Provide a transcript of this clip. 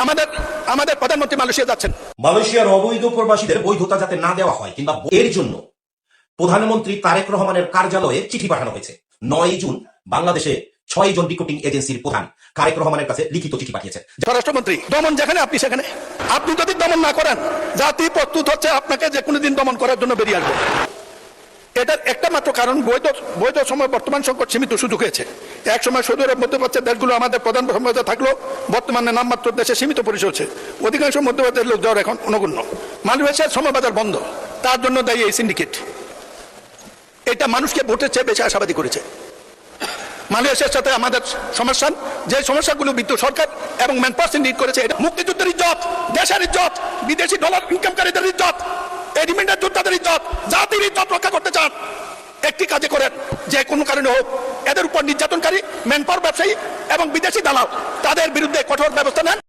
আমাদের প্রধানমন্ত্রী মালয়েশিয়া যাচ্ছেন। মালয়েশিয়ার অবৈধ প্রবাসীদের বৈধতা যাতে না দেওয়া হয় কিংবা এর জন্য প্রধানমন্ত্রী তারেক রহমানের কার্যালয়ে চিঠি পাঠানো হয়েছে। 9 জুন বাংলাদেশে 6 জন রিক্রুটিং এজেন্সির প্রধান তারেক রহমানের কাছে লিখিত চিঠি পাঠিয়েছেন। স্বরাষ্ট্রমন্ত্রী, দমন যেখানে আপনি সেখানে, আপনি যদি দমন না করেন জাতি প্রস্তুত হচ্ছে আপনাকে যে কোনো দিন দমন করার জন্য বেরিয়ে আসবে। এটার একটা মাত্র কারণ বৈধ সময় বর্তমান সংকট সীমিত সুযোগ হয়েছে। এক সময় সৌদি আরব মধ্যপ্রাচ্যের দেশগুলো আমাদের প্রধান সম্প্রদায় থাকলেও বর্তমানে নামমাত্র দেশে সীমিত পরিসর হচ্ছে। অধিকাংশ মধ্যপ্রাচ্যের লোক যাওয়ার এখন অনগণ্য। মালয়েশিয়ার সময় বাজার বন্ধ, তার জন্য দায়ী এই সিন্ডিকেট। এটা মানুষকে ভোটের চেয়ে বেশি আশাবাদী করেছে। মালয়েশিয়ার সাথে আমাদের সমস্যা, যে সমস্যাগুলো বিদ্যুৎ সরকার এবং ম্যান পাওয়ার নিড করেছে, এটা মুক্তিযুদ্ধের ইজ্জত, দেশের ইজ্জত, বিদেশি ডলার ইনকামকারীদের ইজ্জত, এডিমেন্টের যোদ্ধাদের ইজ্জত, জাতির ইজ্জত রক্ষা করতে চান। একটি কাজে করেন, যে কোনো কারণে হোক এদের উপর নির্যাতনকারী ম্যান পাওয়ার ব্যবসায়ী এবং বিদেশি দালাল, তাদের বিরুদ্ধে কঠোর ব্যবস্থা নেন।